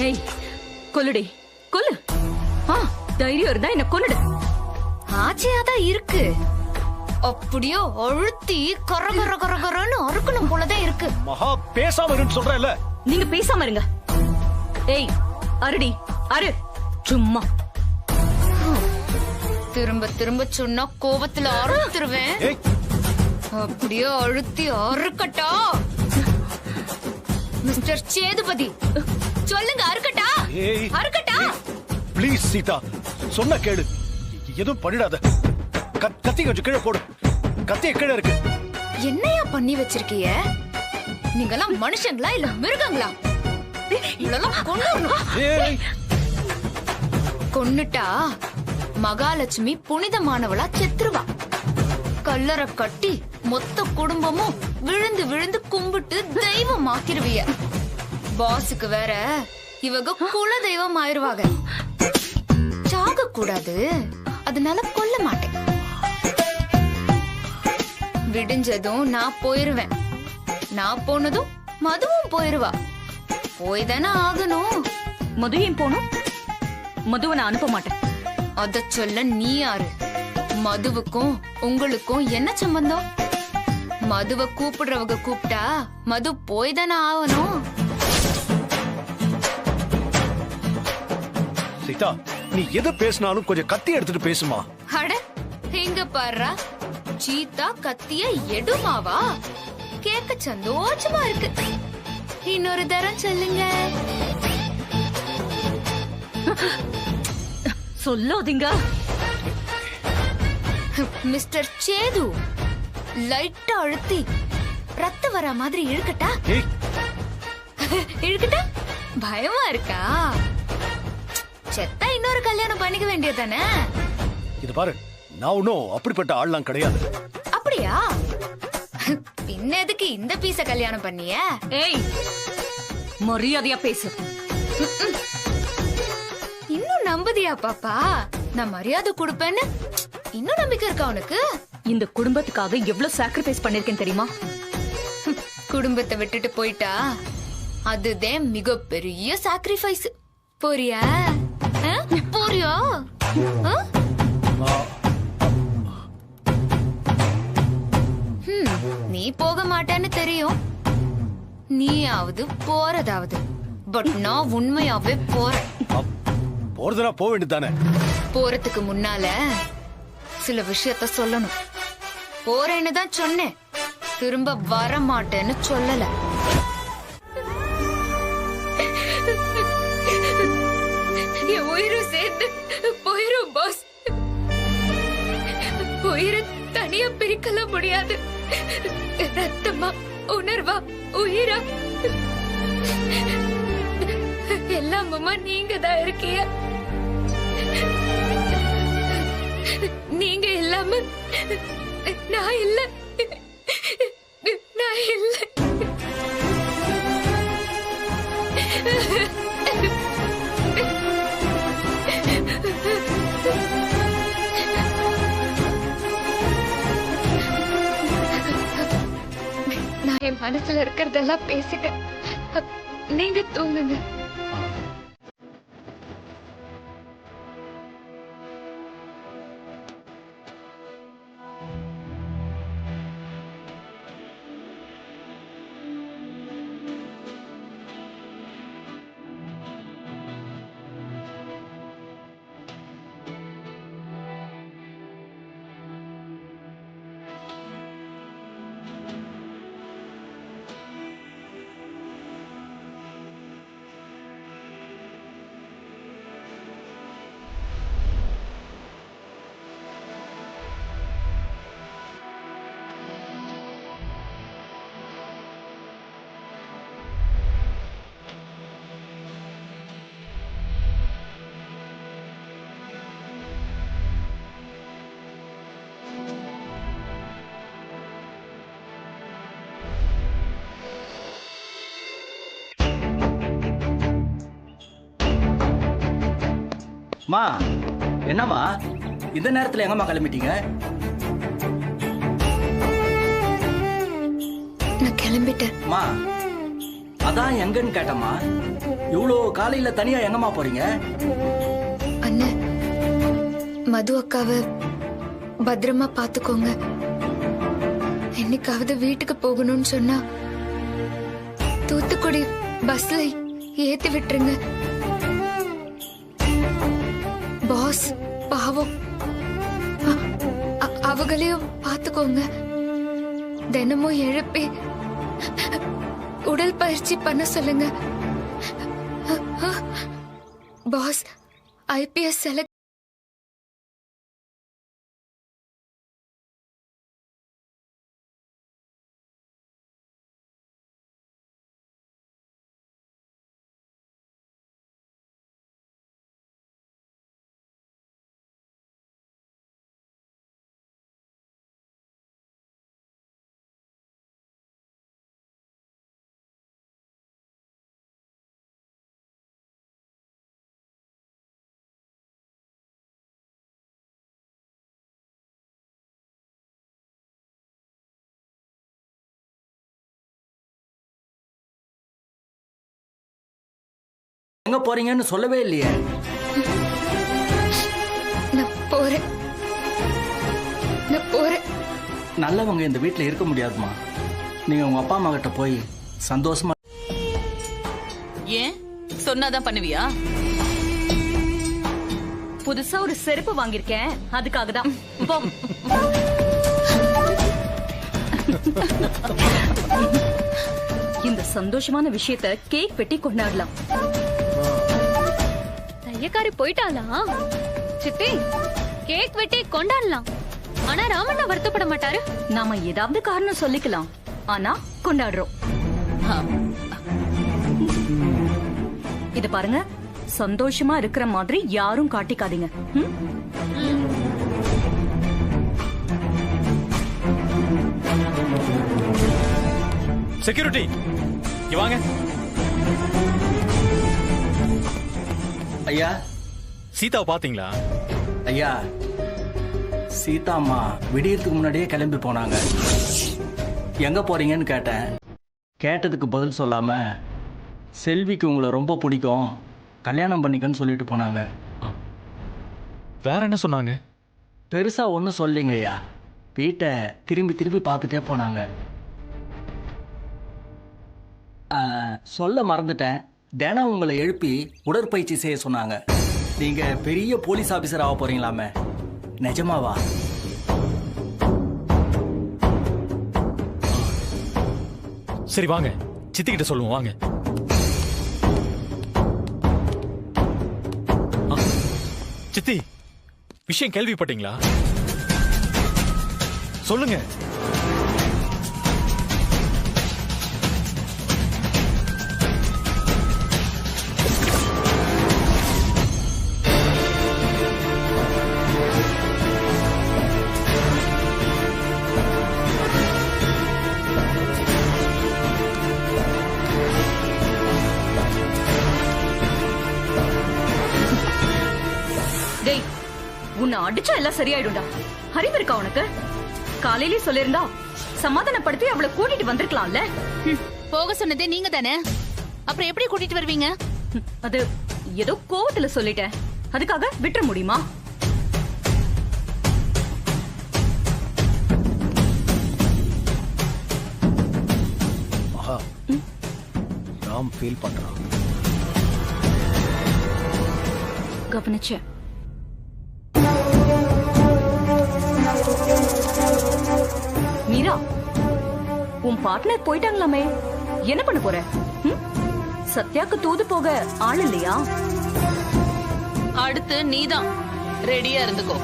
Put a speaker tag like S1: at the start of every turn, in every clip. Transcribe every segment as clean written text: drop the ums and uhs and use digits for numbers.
S1: ஏய் கொல்லுடி கொல்லு. தைரியம் இருந்தா என்ன கொல்லுடு.
S2: ஆச்சையாதான் இருக்கு. அப்படியோ அழுத்தி கர கர கர கரன்னு அறுக்கணும் போலதான் இருக்கு.
S3: மகா பேசாம இருன்னு சொல்றேன்ல.
S1: நீங்க பேசாம இருங்க. ஏய் அருடி அரு. சும்மா
S2: திரும்ப திரும்ப சொன்னா கோபத்துல அறுத்துருவேன். அப்படியே அழுத்தி அறுக்கட்டா? மிஸ்டர் சேதுபதி சொல்லுங்க, அறுக்கட்டா? அறுக்கட்டா?
S3: ப்ளீஸ் சீதா, சொன்ன கேளு. எதுவும் பண்ணிடாத. கத்தி கொஞ்சம் கீழே போடு. கத்திய கீழே இருக்கு.
S2: என்னையா பண்ணி வச்சிருக்கீங்க? நீங்கெல்லாம் மனுஷங்களா இல்ல மிருகங்களா? கொன்னுட்டா மகாலட்சுமி புனிதமானவளா செத்துருவா. கல்லறை கட்டி மொத்த குடும்பமும் விழுந்து விழுந்து கும்பிட்டு தெய்வம் ஆக்கிருவிய. பாஸுக்கு வேற இவங்க குல தெய்வம் ஆயிருவாங்க. சாக கூடாது, அதனால கொல்ல மாட்டேன். விடிஞ்சதும் நான் போயிருவேன். நான் போனதும் மதுவும் போயிருவா. போய் தானே ஆகணும்.
S1: மது ஏன் போனும்? மதுவை நான் அனுப்ப மாட்டேன்.
S2: அத சொல்ல நீ யாரு? மதுவுக்கும் உங்களுக்கும் என்ன சம்பந்தம்? மதுவை கூப்பிடுறவங்க கூப்பிட்டா மது போய் தானே ஆகணும்.
S3: சீதா, நீ எது பேசினாலும் கொஞ்சம் கத்தி எடுத்துட்டு பேசுமா.
S2: அட எங்க பாருடா, சீதா கத்திய எடுமாவா? கேட்க சந்தோஷமா இருக்கு. இன்னொரு தரம் சொல்லுங்க.
S1: சொல்லாதீங்க.
S2: மிஸ்டர் சேது, லைட்டா அழுத்தி ரத்த வர மாதிரி இழுக்கட்டா? இழுக்கட்டா? பயமா இருக்கா? செத்தா இன்னொரு கல்யாணம் பண்ணிக்க வேண்டியதானே?
S3: இது பாரு, நான் ஒன்னும் அப்படிப்பட்ட ஆள்லாம் கிடையாது.
S2: அப்படியா? பின்ன எதுக்கு இந்த பீச கல்யாணம் பண்ணிய?
S1: ஏய் மரியாதையா பேசு.
S2: இன்னும் நம்புதியா பாப்பா? நான் மரியாதை கொடுப்பேன்னு இன்னும் நம்பிக்கை இருக்கா உனக்கு?
S1: இந்த குடும்பத்துக்காக எவ்வளவு சாக்ரிஃபைஸ் பண்ணிருக்கேன் தெரியுமா?
S2: குடும்பத்தை விட்டுட்டு போயிட்டா அதுதான் மிகப்பெரிய சாக்ரிஃபைஸ். போறியா? போறியா? நீ போக மாட்டேன்னு தெரியும். நீயாவது போறதாவது. பட் நான் உண்மையாவே போறேன்.
S3: போறதுனா போக வேண்டியதானே?
S2: போறதுக்கு முன்னால சில விஷயத்த சொல்லணும். போறேன்னு தான் சொன்னேன், திரும்ப வர மாட்டேன்னு சொல்லல. என் உயிரும் சேர்ந்து போயிரும் பாஸ். உயிரை தனியா பிரிக்கல முடியாது. ரத்தமா உணர்வா உயிரா எல்லாமுமா நீங்க தான் இருக்கீங்க. நீங்க இல்லாம நான் இல்ல, நான் இல்ல. நான் என் மனசுல இருக்கிறதெல்லாம் பேசிட்டேன். நீங்க தூங்குங்க.
S4: மா, என்னம்மா இந்த நேரத்துல எங்கம்மா கிளம்பிட்டீங்க?
S2: நான் கிளம்பிட்டேன்.
S4: மா, அதான் எங்கன்னு கேட்டம்மா. இவ்வளோ காலையில தனியா எங்கம்மா போறீங்க?
S2: அண்ணன், மது அக்காவை பத்திரமா பாத்துக்கோங்க. என்னைக்காவது வீட்டுக்கு போகணும்னு சொன்னா தூத்துக்குடி பஸ்ல ஏத்தி விட்டுருங்க. பாஸ் பாவம், அவங்களையும் பாத்துக்கோங்க. தினமும் எழுப்பி உடல் பயிற்சி பண்ண சொல்லுங்க. பாஸ் ஐபிஎஸ் செலக்ட்
S4: எங்க போறீங்கன்னு சொல்லவே இல்லையே.
S2: நான் போறேன்.
S4: நல்லவங்க இந்த வீட்டுல இருக்க முடியாதுமா. நீங்க உங்க அப்பா அம்மா கிட்ட போய் சந்தோஷமா.
S1: ஏன் சொன்னாதான் பண்ணுவியா? புதுசா ஒரு செருப்பு வாங்கியிருக்கேன், அதுக்காக தான். இந்த சந்தோஷமான விஷயத்தை கேக் வெட்டி கொண்டாடலாம்.
S5: தையக்காரி போயிட்டாளா? சித்தி, கேக் வெட்டி கொண்டாடலாம். ஆனா ராமண்ணா வருத்தப்பட மாட்டாரு.
S1: நாம ஏதாவது காரணம் சொல்லிக்கலாம், ஆனா கொண்டாடுறோம். இத பாருங்க, சந்தோஷமா இருக்கிற மாதிரி யாரும் காட்டிக்காதீங்க.
S6: செக்யூரிட்டி, இங்க வாங்க.
S4: ஐயா,
S6: சீதாவை பாத்தீங்களா?
S4: ஐயா, சீதா அம்மா விடியறதுக்கு முன்னாடியே கிளம்பி போனாங்க. எங்க போறீங்கன்னு கேட்டேன். கேட்டதுக்கு பதில் சொல்லாம செல்விக்கு உங்களை ரொம்ப பிடிக்கும், கல்யாணம் பண்ணிக்கன்னு சொல்லிட்டு போனாங்க.
S6: வேற என்ன சொன்னாங்க?
S4: பெருசா ஒன்றும் சொல்லிங்க ஐயா. வீட்டை திரும்பி திரும்பி பார்த்துட்டே போனாங்க. சொல்ல மறந்துட்டேன், தினம் உங்களை எழுப்பி உடற்பயிற்சி செய்ய சொன்னாங்க. நீங்க பெரிய போலீஸ் ஆபீசர் ஆக போறீங்களாமே, நிஜமாவா?
S6: சரி வாங்க, சித்திக்கிட்ட சொல்லுவோம் வாங்க. சித்தி, விஷயம் கேள்விப்பட்டீங்களா? சொல்லுங்க.
S1: டேய், உன்னை அடிச்சா எல்லாம் சரியாயிடும்டா. அறிவு இருக்கா உனக்கு? காலையிலே சொல்லிருந்தா சமாதானப்படுத்தி அவளை கூட்டிட்டு வந்திருக்கலாம்ல.
S2: போக சொன்னதே நீங்க தானே, அப்புறம் எப்படி கூட்டிட்டு வருவீங்க?
S1: அது ஏதோ கோவத்துல சொல்லிட்டேன், அதுக்காக விட்டுற முடியுமா?
S3: மகா, ராம் ஃபீல் பண்றான்.
S1: கவனிச்சேன். மீரா, உன் பார்ட்னர் போயிட்டாங்களாமே, என்ன பண்ண போற? சத்யாக்கு தூது போக ஆள் இல்லையா?
S7: அடுத்து நீதான் ரெடியா இருந்துக்கோ.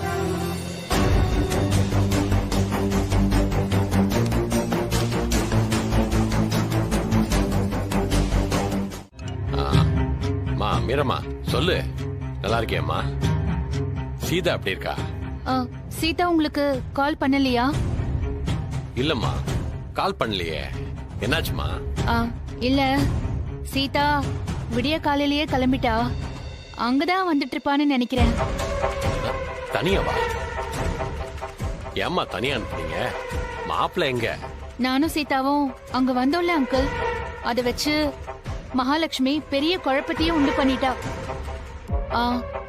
S8: மீரம்மா சொல்லு, நல்லா இருக்கியம்மா? சீதா அப்படி இருக்கா?
S2: சீதா உங்களுக்கு கால் பண்ணலையா?
S8: இல்லம்மா, கால் பண்ணலையே. என்னாச்சுமா?
S2: இல்ல, சீதா விடிய காலையிலேயே கிளம்பிட்டா. அங்கதான் வந்துட்டு இருப்பான்னு நினைக்கிறேன்.
S8: தனியாவா? ஏம்மா தனியா அனுப்புறீங்க? மாப்பிள்ள எங்க?
S2: நானும் சீதாவும் அங்க வந்தோம்ல அங்கிள், அதை வச்சு மகாலட்சுமி பெரிய குழப்பத்தையே உண்டு பண்ணிட்டா.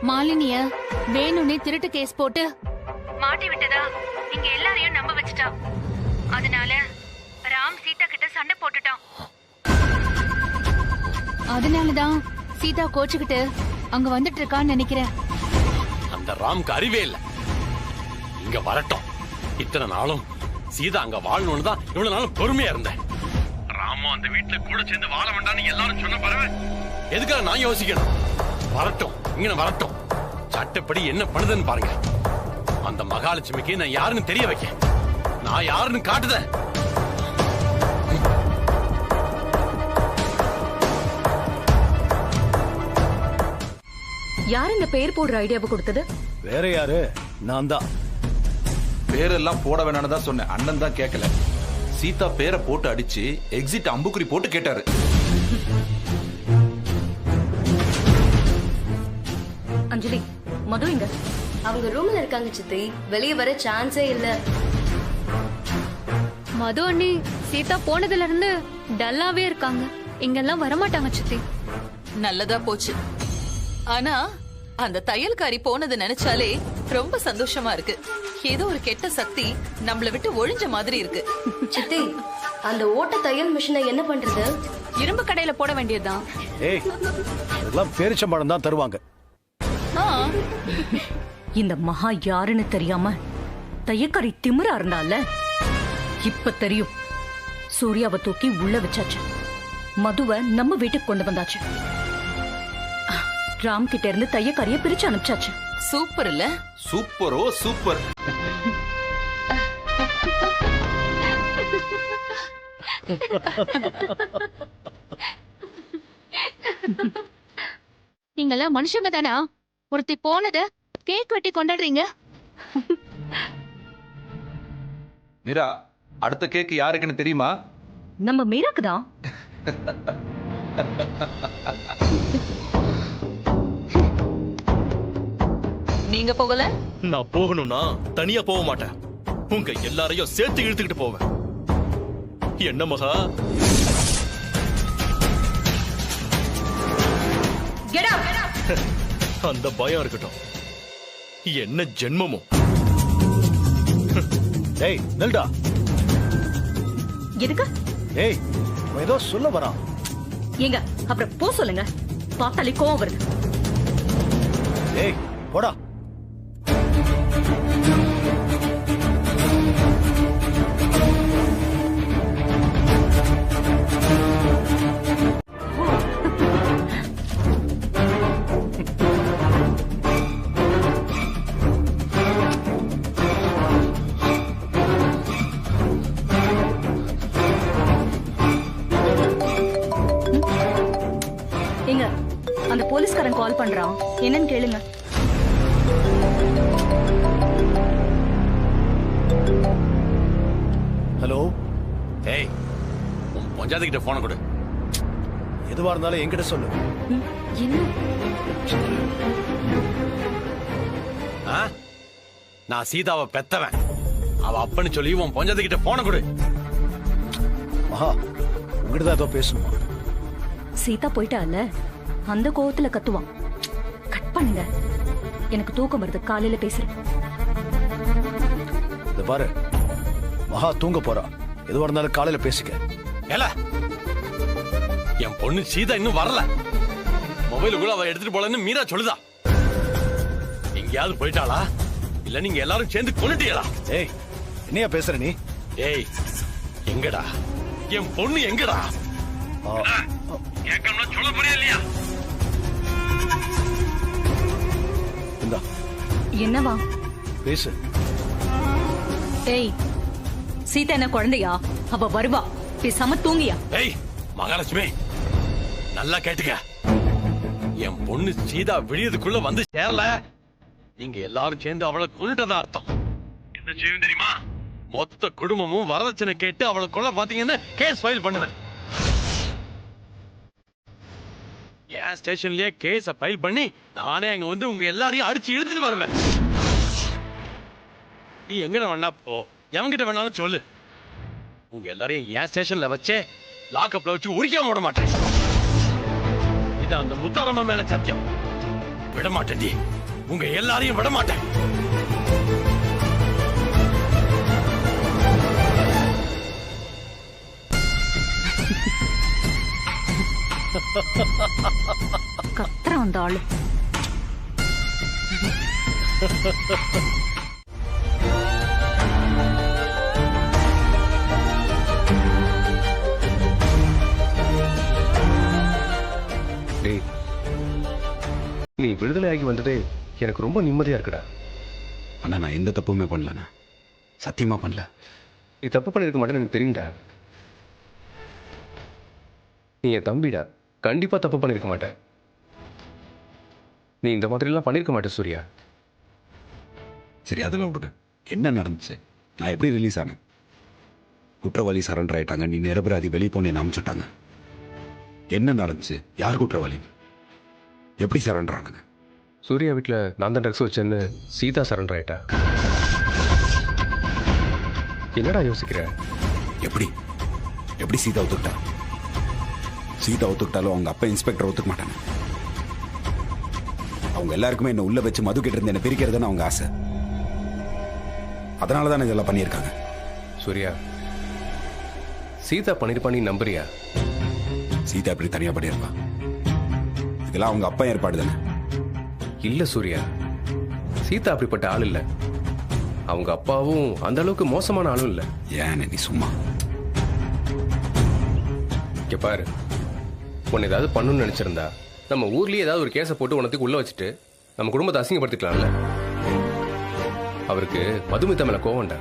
S2: மாலினிய வேணும்னே திருட்டு கேஸ் போட்டு மாட்டி விட்டதா நீங்க எல்லாரையும் நம்ப வச்சுட்டா. அதனால ராம் சீதா கிட்ட சண்டை போட்டுட்டான். அதனாலதான் சீதா கோச்சுக்கிட்டு அங்க வந்துட்டு இருக்கான்னு நினைக்கிறேன்.
S8: அந்த ராம்க்கு அறிவே இல்ல. இங்க வரட்டும். இத்தனை நாளும் சீதா அங்க வாழணும்னு தான் இவ்வளவு நாளும் பொறுமையா இருந்தேன். ராமும் அந்த வீட்டுல கூட சேர்ந்து வாழ வேண்டாம்னு எல்லாரும் சொன்ன பரவ எதுக்காக நான் யோசிக்கணும்? வரட்டும், இங்க வரட்டும். சட்டப்படி என்ன பண்ணுதுன்னு பாருங்க. அந்த மகாலட்சுமிக்கு நான் யாருன்னு தெரிய வைக்க, நான் யாருன்னு காட்டுதேன்.
S1: யார் இந்த பெயர் போடுற ஐடியாவை கொடுத்தது?
S3: வேற யாரு? நான் தான்.
S9: பேரெல்லாம் போட வேணான்னு தான் சொன்னேன். அண்ணன் தான் கேட்கல. சீதா பேரை போட்டு அடிச்சு எக்ஸிட் அம்புக்குறி போட்டு கேட்டாரு.
S1: அஞ்சலி, மது இங்க.
S10: அவங்க ரூம்ல இருக்காங்க சித்தி. வெளியே வர சான்ஸே இல்ல.
S5: மது அண்ணி சீதா போனதுல இருந்து டல்லாவே இருக்காங்க. இங்கெல்லாம் வரமாட்டாங்க சித்தி.
S7: நல்லதா போச்சு. ஆனா அந்த தையல்காரி போனது நினைச்சாலே ரொம்ப சந்தோஷமா இருக்கு. ஏதோ ஒரு கெட்ட சக்தி நம்மள விட்டு ஒழிஞ்ச மாதிரி இருக்கு.
S10: சித்தி, அந்த ஓட்ட தையல் மிஷினை என்ன பண்றது?
S2: இரும்பு கடையில போட வேண்டியதுதான்.
S3: ஏய், அதெல்லாம் பேரிச்சம்பழம் தான் தருவாங்க.
S1: இந்த மகா யாருன்னு தெரியாம தையக்காரி திமிரா இருந்தால இப்ப தெரியும். சூர்யாவை தூக்கி உள்ள வச்சாச்சு. மதுவை நம்ம வீட்டுக்கு கொண்டு வந்தாச்சு. ராம் கிட்ட இருந்து தையக்காரிய பிரிச்சு அனுப்பிச்சாச்சு.
S7: சூப்பர் இல்ல?
S9: சூப்பரோ சூப்பர்.
S2: நீங்கெல்லாம் மனுஷங்க தானா? ஒருத்தி போனத கேக் வெட்டி கொண்டாடுறீங்க.
S9: மீரா, அடுத்த கேக் யாருக்குன்னு தெரியுமா?
S1: நம்ம மீராக்கு தான்.
S7: நீங்க போகல?
S6: நான் போகணும்னா தனியா போக மாட்டேன். உங்க எல்லாரையும் சேர்த்து இழுத்துக்கிட்டு போவேன். என்ன மகா?
S1: Get out!
S6: அந்த பயம் இருக்கட்டும். என்ன ஜென்மமோ.
S3: ஏய், நில்டா.
S1: எதுக்கு?
S3: ஏய், அவன் ஏதோ சொல்ல வரான்.
S1: ஏங்க, அப்புறம் போ சொல்லுங்க. பார்த்தாலே கோவம் வருது.
S3: ஏய், போடா.
S1: ஏங்க, அந்த போலீஸ்காரன் கால் பண்றான். என்னன்னு கேளுங்க.
S3: ஹலோ.
S8: ஏய், உன் பஞ்சாயத்து கிட்ட போன கொடு.
S3: எதுவா இருந்தாலும் என்கிட்ட சொல்லு.
S1: என்ன?
S8: நான் சீதாவை பெத்தவன். அவ அப்பன்னு சொல்லி உன் பஞ்சாயத்து கிட்ட போன கொடு.
S3: மகா, உங்ககிட்ட தான் ஏதோ பேசணுமா?
S1: சீதா போயிட்டால, அந்த கோவத்துல கத்துவான். கட் பண்ணுங்க. எனக்கு தூக்கம் வருது. காலையில பேசுறேன்.
S3: இந்த பாரு, மகா தூங்க போறா. எதுவா இருந்தாலும் காலையில பேசிக்க.
S8: ஏல, என் பொண்ணு சீதா இன்னும் வரல. மொபைல் கூட அவ எடுத்துட்டு போலன்னு மீரா சொல்லுதா. எங்கேயாவது போயிட்டாளா? இல்ல நீங்க எல்லாரும் சேர்ந்து கொன்னுட்டீங்களா?
S3: ஏய், என்னையா பேசுற நீ?
S8: ஏய், எங்கடா என் பொண்ணு? எங்கடா? கேட்கணும்னா சொல்ல போறியா இல்லையா?
S3: இந்தா
S1: என்னவா?
S3: பேசு.
S1: ஏய், சீதா என்ன குழந்தையா? அவ வருவா. பேசாம தூங்கியா?
S8: ஏய் மகாலட்சுமி, நல்லா கேட்டுக்க. என் பொண்ணு சீதா விடியதுக்குள்ள வந்து சேரல, நீங்க எல்லாரும் சேர்ந்து அவளை கொன்னுட்டதா அர்த்தம். என்ன செய்யும் தெரியுமா? மொத்த குடும்பமும் வரதட்சணை கேட்டு அவளை கொல்ல பாத்தீங்கன்னு கேஸ் ஃபைல் பண்ணுவேன். என் ஸ்டேஷன்லயே கேஸ ஃபைல் பண்ணி நானே அங்க வந்து உங்க எல்லாரையும் அடிச்சு இழுத்துட்டு வருவேன். நீ எங்கட வேணா போ, எவங்கிட்ட வேணாலும் சொல்லு. உங்க எல்லாரையும் என் ஸ்டேஷன்ல வச்சே லாக்அப்ல வச்சு உரிக்காம விட மாட்டேன். இது அந்த முத்தாரம்ம மேல சத்தியம். விடமாட்டேன்டி, உங்க எல்லாரையும் விடமாட்டேன்.
S1: கத்துறான் அந்த ஆளு.
S11: டேய், நீ விடுதலை ஆகி வந்ததே எனக்கு ரொம்ப நிம்மதியா இருக்குடா.
S12: அண்ணா நான் எந்த தப்புமே பண்ணலண்ணா, சத்தியமா பண்ணல.
S11: நீ தப்பு பண்ணிருக்க மாட்டேன்னு எனக்கு தெரியும்டா. நீ என் தம்பிடா, கண்டிப்பா தப்பு பண்ணிருக்க மாட்டேன். நீ இந்த மாதிரிலாம் பண்ணிருக்க மாட்டே சூர்யா.
S12: சரி அதெல்லாம் விடுங்க, என்ன நடந்துச்சு? நான் எப்படி ரிலீஸ் ஆனேன்? குற்றவாளி சரண்டர் ஆயிட்டாங்க, நீ நிரபராதி வெளியே போனேன்னு அனுப்பிச்சுட்டாங்க. என்ன நடந்துச்சு? யார் குற்றவாளி? எப்படி சரண்டர் ஆனாங்க?
S11: சூர்யா வீட்டில் நான் தான் ட்ரக்ஸ் வச்சேன்னு சீதா சரண்டர் ஆயிட்டா. என்னடா யோசிக்கிற?
S12: எப்படி எப்படி சீதா ஒத்துக்கிட்டா? சீதா ஒத்துக்கிட்டாலும் அவங்க அப்பா இன்ஸ்பெக்டர் ஒத்துக்க மாட்டாங்க. அவங்க எல்லாருக்குமே என்ன உள்ள வச்சு மது கிட்ட இருந்து என்ன பிரிக்கிறதுன்னு அவங்க ஆசை. அதனால தான் இதெல்லாம் பண்ணியிருக்காங்க.
S11: சூர்யா, சீதா பண்ணிருப்பா நீ நம்புறியா?
S12: சீதா எப்படி தனியா பண்ணியிருப்பா? இதெல்லாம் அவங்க அப்பா ஏற்பாடு தானே?
S11: இல்ல சூர்யா, சீதா அப்படிப்பட்ட ஆள் இல்ல. அவங்க அப்பாவும் அந்த அளவுக்கு மோசமான ஆளும் இல்ல.
S12: ஏன் நீ சும்மா
S11: இங்க பாரு, உன்னை ஏதாவது பண்ணணும்னு நினைச்சிருந்தா நம்ம ஊர்லயே ஏதாவது ஒரு கேஸை போட்டு உனக்கு உள்ள வச்சுட்டு நம்ம குடும்பத்தை அசிங்கப்படுத்திக்கலாம்ல. அவருக்கு மதுமிதா மேல கோவம்டா.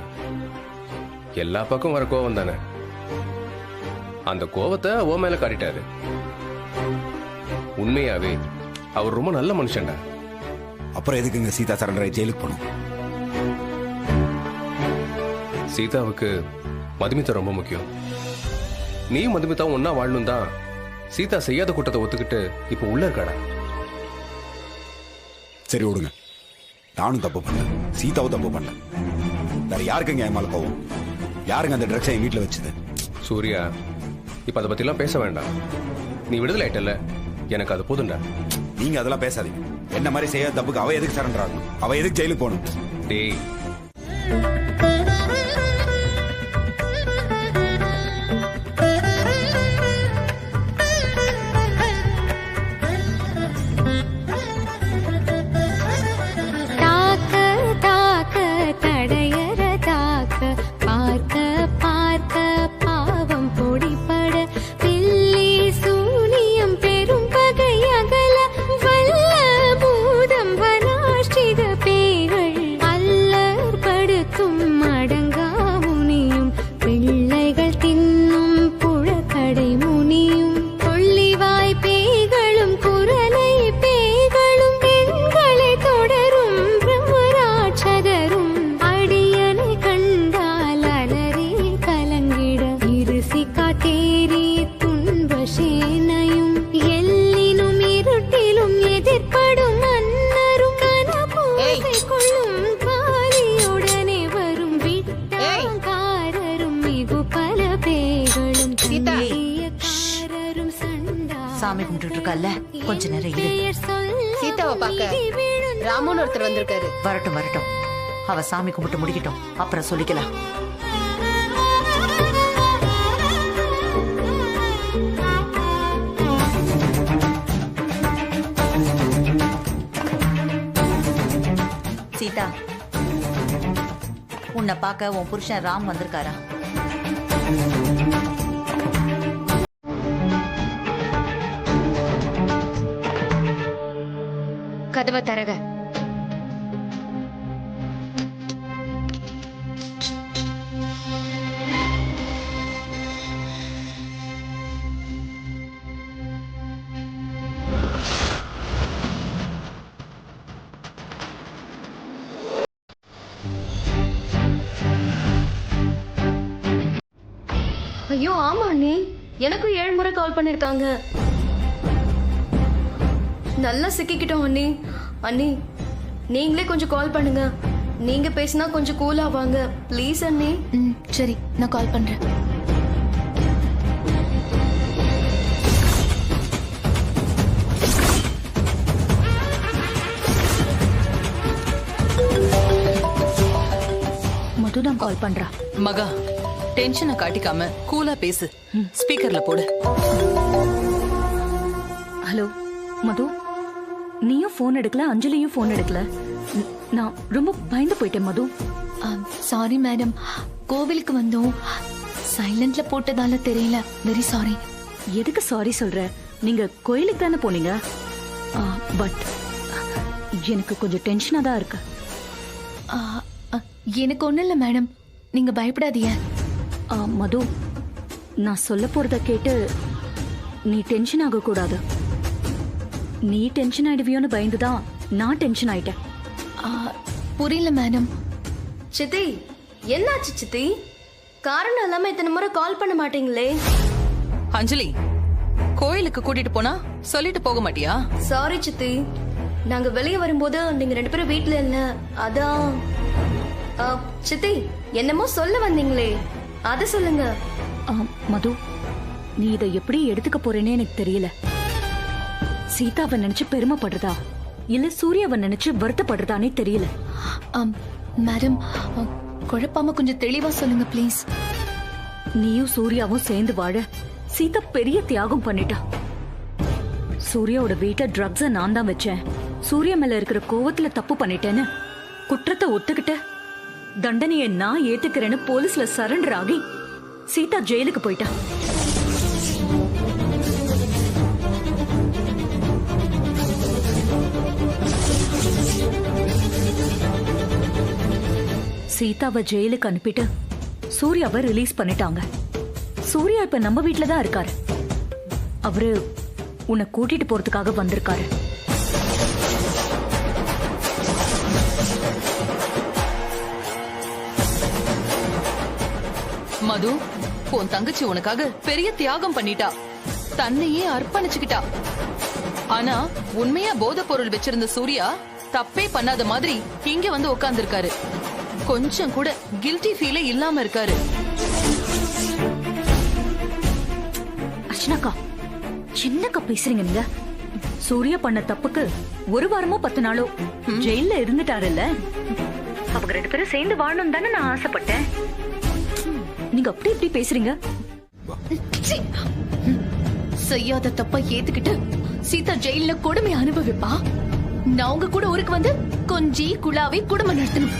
S11: எல்லா பக்கம் வர கோவம் தானே. அந்த கோவத்தை ஓ மேல காட்டிட்டாரு. உண்மையாவே அவர் ரொம்ப நல்ல மனுஷன்டா.
S12: அப்புறம் எதுக்குங்க சீதா சரண்டரை ஜெயிலுக்கு போகணும்?
S11: சீதாவுக்கு மதுமிதா ரொம்ப முக்கியம். நீயும் மதுமிதாவும் ஒன்னா வாழணும் தான் சீதா செய்யாத கூட்டத்தை ஒத்துக்கிட்டு இப்ப உள்ள இருக்காடா.
S12: சரி விடுங்க, நானும் தப்பு பண்ணல, சீதாவும் தப்பு பண்ணல. வேற யாருக்குங்க என் மேல கோவம்? யாருங்க அந்த ட்ரக்ஸை என் வீட்டுல வச்சது?
S11: சூர்யா, இப்ப அதை பத்தி எல்லாம் பேச வேண்டாம். நீ விடுதலை ஆயிட்டல, எனக்கு அது போதும்டா.
S12: நீங்க அதெல்லாம் பேசாதீங்க. என்ன மாதிரி செய்யாத தப்புக்கு அவ எதுக்கு சரண்டர் ஆகணும்? அவ எதுக்கு ஜெயிலுக்கு போகணும்?
S11: டேய்,
S7: சாமி கும்பிட்டு இருக்கல்ல, கொஞ்ச நேரம் இரு.
S10: சீதாவை பார்க்க ராமுன்னு ஒருத்தர் வந்திருக்காரு.
S7: வரட்டும் வரட்டும், அவ சாமி கும்பிட்டு முடிக்கட்டும், அப்புறம் சொல்லிக்கலாம். சீதா, உன்னை பார்க்க உன் புருஷன் ராம் வந்திருக்காரா?
S5: கதவை தரக.
S10: ஐயோ ஆமா அண்ணி, எனக்கும் 7 முறை கால் பண்ணிருக்காங்க. நல்லா சிக்கிக்கிட்டோம் அண்ணி. அண்ணி நீங்களே கொஞ்சம் கால் பண்ணுங்க. நீங்க பேசினா கொஞ்சம் கூல் ஆவாங்க ப்ளீஸ் அண்ணி.
S2: சரி, நான் கால் பண்றேன்.
S1: மதுதான் கால் பண்றா.
S7: மகா டென்ஷனை காட்டிக்காம கூலா பேசு. ஸ்பீக்கர்ல போடு.
S1: ஹலோ மது, நீயும் போன் எடுக்கல, அஞ்சலியும் போன் எடுக்கல. நான் ரொம்ப பயந்து போயிட்டேன் மது.
S5: சாரி மேடம், கோவிலுக்கு வந்தோம், சைலண்ட்ல போட்டதால தெரியல. Very sorry.
S1: எதுக்கு சாரி சொல்ற? நீங்க கோயிலுக்கு தானே போனீங்க. பட் எனக்கு கொஞ்சம் டென்ஷனா தான் இருக்கு.
S5: எனக்கு ஒண்ணும் இல்ல மேடம், நீங்க பயப்படாதீங்க.
S1: மது, நான் சொல்ல போறத கேட்டு நீ டென்ஷன் ஆக கூடாது. நீ டென்ஷன் ஆயிடுவியோன்னு பயந்துதான் நான் டென்ஷன் ஆயிட்டேன்.
S5: புரியல மேடம்.
S10: சித்தி, என்னாச்சு சித்தி? காரணம் இல்லாம இத்தனை முறை கால் பண்ண மாட்டீங்களே.
S7: அஞ்சலி, கோயிலுக்கு கூட்டிட்டு போனா சொல்லிட்டு போக மாட்டியா?
S10: சாரி சித்தி, நாங்க வெளியே வரும்போது நீங்க 2 பேரும் வீட்ல இல்ல, அதான். சித்தி, என்னமோ சொல்ல வந்தீங்களே, அத சொல்லுங்க.
S1: மது, நீ இதை எப்படி எடுத்துக்க போறேன்னு எனக்கு தெரியல. சீதாவை நினைச்சு பெருமைப்படுறதா இல்ல சூர்யாவை நினைச்சு வருத்தப்படுறதானே தெரியல.
S5: மேடம், குழப்பாம கொஞ்சம் தெளிவா சொல்லுங்க ப்ளீஸ்.
S1: நீயும் சூர்யாவும் சேர்ந்து வாழ சீதா பெரிய தியாகம் பண்ணிட்டா. சூர்யாவோட வீட்டை ட்ரக்ஸ நான் தான் வச்சேன். சூர்யா மேல இருக்கிற கோவத்துல தப்பு பண்ணிட்டேன்னு குற்றத்தை ஒத்துக்கிட்ட, தண்டனையை நான் ஏத்துக்கிறேன்னு போலீஸ்ல சரண்டர் ஆகி சீதா ஜெயிலுக்கு போயிட்டா. சீதாவை ஜெயிலுக்கு அனுப்பிட்டு சூர்யாவை ரிலீஸ் பண்ணிட்டாங்க. சூர்யா இப்ப நம்ம வீட்டுல தான் இருக்காரு. அவரு உன்னை கூட்டிட்டு போறதுக்காக வந்திருக்காரு.
S7: மது, உன் தங்கச்சி உனக்காக பெரிய தியாகம் பண்ணிட்டா, தன்னையே அர்ப்பணிச்சுக்கிட்டா. ஆனா உண்மையா போதை பொருள் வச்சிருந்த சூர்யா தப்பே பண்ணாத மாதிரி இங்க வந்து உட்கார்ந்து இருக்காரு. கொஞ்சம் கூட கில்ட்டி ஃபீலே இல்லாம இருக்காரு.
S1: அர்ச்சனாக்கா, சின்னக்கா பேசுறீங்க நீங்க. சூர்யா பண்ண தப்புக்கு 1 வாரமோ 10 நாளோ ஜெயில இருந்துட்டாருல்ல. அவங்க 2 பேரும் சேர்ந்து வாழணும் தானே நான் ஆசைப்பட்டேன். நீங்க அப்படி இப்படி பேசுறீங்க.
S5: செய்யாத தப்பா ஏத்துக்கிட்டு சீதா ஜெயில கொடுமை அனுபவிப்பா. நான் உங்க கூட ஊருக்கு வந்து கொஞ்சி குழாவை குடும்பம் நடத்தணும்.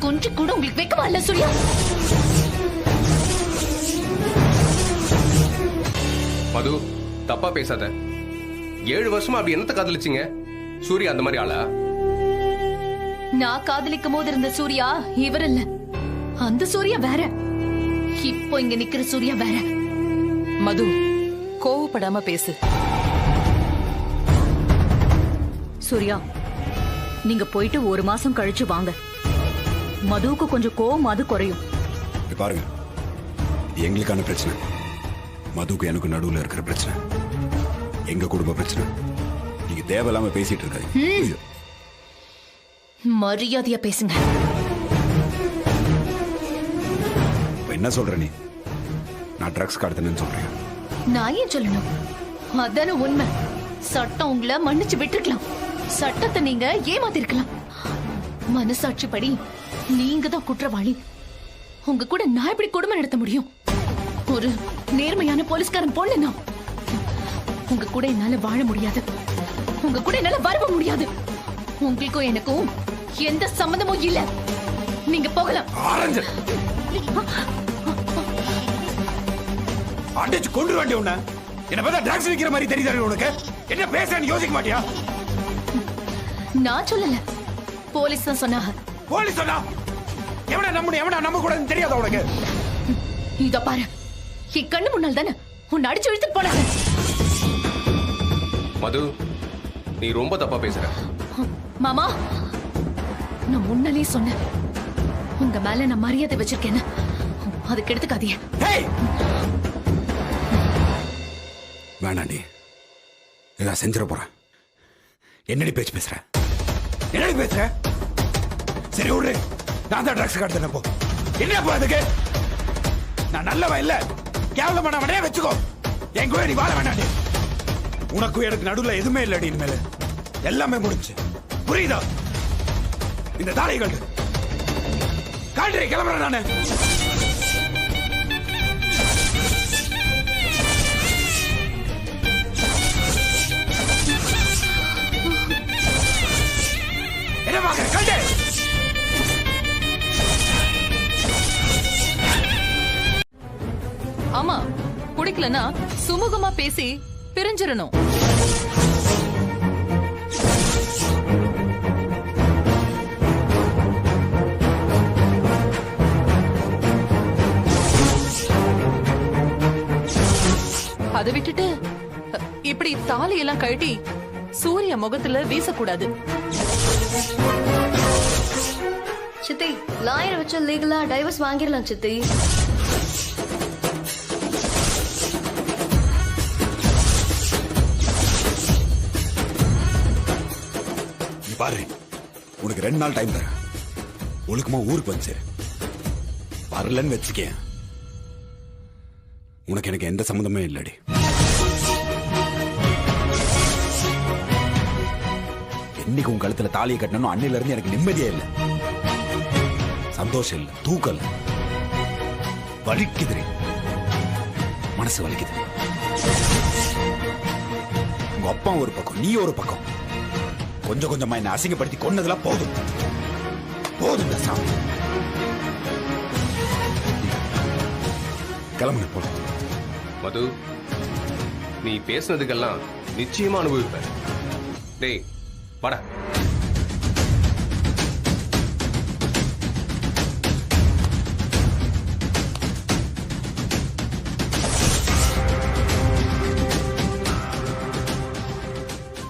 S5: கொஞ்சம் கூட உங்களுக்கு வைக்கவா இல்ல சூர்யா?
S11: மது, தப்பா பேசாத. 7 வருஷமா அப்படி என்னத்த காதலிச்சீங்க? சூர்யா அந்த மாதிரி ஆளா?
S5: நான் காதலிக்கும் போது இருந்த சூர்யா இவர் இல்ல. அந்த சூர்யா வேற. இப்போ இங்க நிக்கிற சூர்யா வேற.
S7: மது, கோவப்படாம பேசு.
S1: சூர்யா, நீங்க போயிட்டு 1 மாசம் கழிச்சு வாங்க. மதுவுக்கு கொஞ்சம் கோவமாவது குறையும்.
S12: பாருங்க, இது எங்களுக்கான பிரச்சனை. மதுக்கு எனக்கு நடுவுல இருக்கிற பிரச்சனை, எங்க குடும்ப பிரச்சனை. நீங்க தேவையில்லாம பேசிட்டு இருக்காது.
S5: மரியாதையா பேசுங்க.
S12: என்ன சொல்ற நீ? நான் ட்ரக்ஸ் கடத்தினேன்னு சொல்றேன்.
S5: நான் ஏன் சொல்லணும்? அதான உண்மை. சட்டம் உங்களை மன்னிச்சு விட்டுருக்கலாம். சட்டத்தை நீங்க ஏமாத்திருக்கலாம். மனசாட்சி படி நீங்க தான் குற்றவாளி. உங்க கூட நான் எப்படி குடும்பம் நடத்த முடியும்? ஒரு நேர்மையான போலீஸ்காரன் பொண்ணு. உங்க கூட என்னால வாழ முடியாது. உங்க கூட என்னால வரவும் முடியாது. உங்களுக்கும் எனக்கும் எந்த சம்பந்தமும் இல்ல. நீங்க போகலாம்.
S12: அடிச்சு கொண்டு வேண்டிய உன்ன என்ன பார்த்தா ட்ரக்ஸ் விக்கிற மாதிரி தெரியுது உனக்கு? என்ன பேசன்னு யோசிக்க மாட்டியா?
S5: நான் சொல்லல, போலீஸ் தான் சொன்னாங்க.
S12: போலீஸ் சொன்னா எவனா நம்ப கூடாதுன்னு தெரியாத உனக்கு?
S5: இத பாரு, என் கண்ணு முன்னால் தானே உன்னை அடிச்சு இழுத்துட்டு போனாங்க.
S11: மது, நீ ரொம்ப தப்பா பேசுற.
S5: மாமா, நான் முன்னாலே சொன்னேன், உங்க மேல நான் மரியாதை வச்சிருக்கேன்னு. அதுக்கு எடுத்துக்காதீங்க.
S12: வேணாண்டி, ஏதாவது செஞ்சிட போறேன். என்னடி பேச்சு பேசுற? என்னடி பேசுற? சரி விடு, நான் தான் ட்ரக்ஸ் கடத்தின. போ. என்ன அதுக்கு? நான் நல்லவன் இல்ல, கேவலமானவனே வச்சுக்கோ. என் கூட நீ வாழ வேண்டாண்டி. உனக்கும் எனக்கு நடுவுல எதுவுமே இல்லடி. இனிமேல எல்லாமே முடிஞ்சு. புரியுதா? இந்த தாடைகள் கால்றி கிளம்புறேன் நானு. என்ன பாக்குற கல்டு?
S7: ஆமா, பிடிக்கலன்னா சுமூகமா பேசி பிரிஞ்சிரணும். அதை விட்டுட்டு இப்படி தாலியெல்லாம் கழட்டி சூரிய முகத்துல வீசக்கூடாது.
S10: சித்தி, லாயர் வச்சு லீகலா டைவர்ஸ் வாங்கிடலாம் சித்தி.
S12: பாரு, உனக்கு 2 நாள் டைம் தரேன். ஒழுக்கமா ஊருக்கு வந்து வரலன்னு வச்சுக்க, உனக்கு எனக்கு எந்த சம்மந்தமே இல்லடி. என்னைக்கு உன் கழுத்துல தாலியை கட்டணும் அன்னையில இருந்து எனக்கு நிம்மதியே இல்லை, சந்தோஷம் இல்லை, தூக்கம் இல்லை, வலிக்குது, மனசு வலிக்குது. உங்க அப்பா ஒரு பக்கம், நீ ஒரு பக்கம், கொஞ்சம் கொஞ்சமா என்ன அசிங்கப்படுத்தி கொன்னதெல்லாம் போதும் போதும். சாமி கிளம்புன போல.
S11: மது, நீ பேசுனதுக்கெல்லாம் நிச்சயமா அனுபவிப்ப. டேய் வாடா.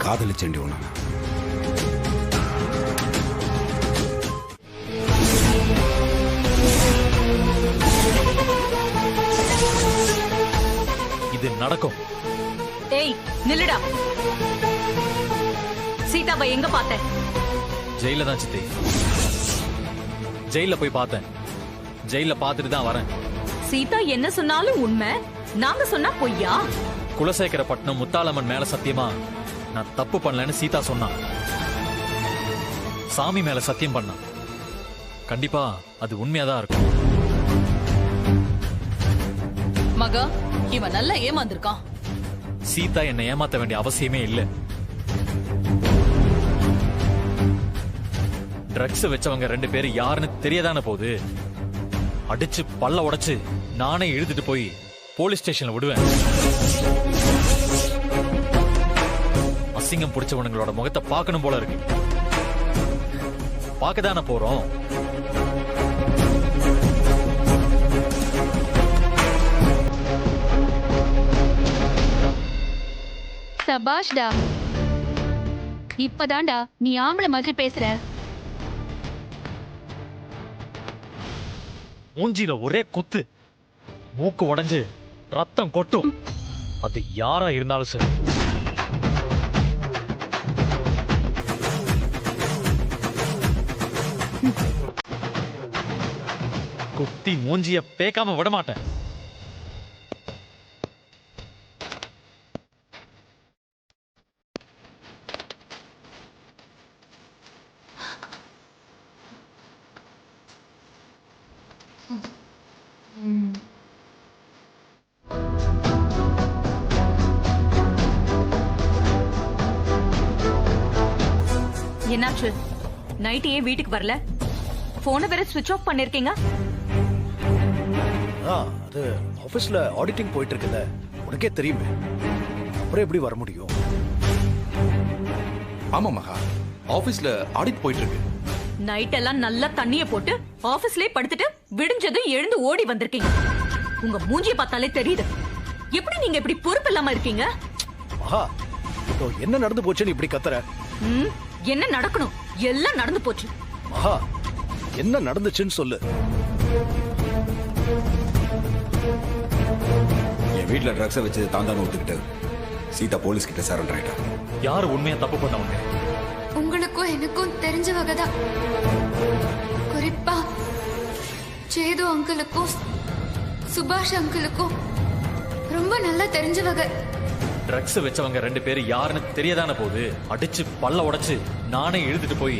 S12: காதலிச்சேண்டி உன்ன.
S3: இது நடக்கும்.
S1: ஏய் நில்லுடா. சீதாவை எங்க பார்த்த?
S3: ஜெயில தான் சித்தி. ஜெயில போய் பார்த்தேன். ஜெயில பார்த்துட்டு தான் வரேன்.
S1: சீதா என்ன சொன்னாலும் உண்மை, நாங்க சொன்னா பொய்யா?
S3: குலசேகரப்பட்டினம் முத்தாலம்மன் மேல சத்தியமா நான் தப்பு பண்ணலன்னு சீதா சொன்னான். சாமி மேல சத்தியம் பண்ணான். கண்டிப்பா அது உண்மையாதான் இருக்கும்.
S7: மகா, இவன் நல்லா ஏமாந்திருக்கான்.
S3: சீதா என்னை ஏமாத்த வேண்டிய அவசியமே இல்லை. ட்ரக்ஸ் வச்சவங்க 2 பேரும் யாருன்னு தெரியதானே போகுது. அடிச்சு பல்ல உடைச்சு நானே இழுத்துட்டு போய் போலீஸ் ஸ்டேஷன்ல விடுவேன். அசிங்கம் பிடிச்சவனுங்களோட முகத்தை பார்க்கணும் போல இருக்கு. பார்க்கதானே போறோம்.
S13: சபாஷ்டா, இப்பதான்டா நீ ஆம்பளை மாதிரி பேசுற.
S3: மூஞ்சில ஒரே குத்து, மூக்கு உடைஞ்சு ரத்தம் கொட்டும். அது யாரா இருந்தாலும் சரி. குத்தி மூஞ்சிய பேக்காம விட மாட்டேன்.
S1: என்னாச்சு? நைட் ஏன் வீட்டுக்கு வரல? போனை வேற ஸ்விட்ச் ஆஃப் பண்ணிருக்கீங்க.
S3: அது ஆபீஸ்ல ஆடிட்டிங் போயிட்டு இருக்குல்ல, உனக்கே தெரியுமே. அப்புறம் எப்படி வர முடியும்?
S9: ஆமா மகா, ஆபீஸ்ல ஆடிட் போயிட்டு இருக்கு.
S1: நைட் எல்லாம் நல்லா தண்ணிய போட்டு ஆபீஸ்லயே படுத்துட்டு விடிஞ்சதும் எழுந்து ஓடி வந்திருக்கீங்க. உங்க மூஞ்சிய பார்த்தாலே தெரியுது. எப்படி நீங்க இப்படி பொறுப்பு இல்லாம இருக்கீங்க?
S3: மகா, என்ன நடந்து போச்சுன்னு இப்படி கத்துற?
S1: என்ன நடக்கணும்? எல்லாம் நடந்து போச்சு.
S3: மகா, என்ன நடந்துச்சுன்னு சொல்லு.
S12: என் வீட்டுல ட்ரக்ஸை வச்சு தான் ஒத்துக்கிட்டு சீதா போலீஸ் கிட்ட சரண்டர் ஆயிட்டா.
S3: யாரு உண்மையா தப்பு பண்ணவங்க?
S2: உங்களுக்கும் எனக்கும் தெரிஞ்ச வகைதான். குறிப்பா சேது அங்கிளுக்கும் சுபாஷ் அங்கிளுக்கும் ரொம்ப நல்லா தெரிஞ்ச வகை.
S3: ட்ரக்ஸ் வச்சவங்க 2 பேரும் யாருன்னு தெரியதானே போகுது. அடிச்சு பல்ல உடைச்சு நானே இழுத்துட்டு போய்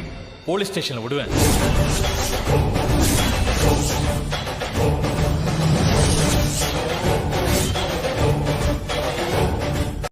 S3: போலீஸ் ஸ்டேஷன்ல விடுவேன்.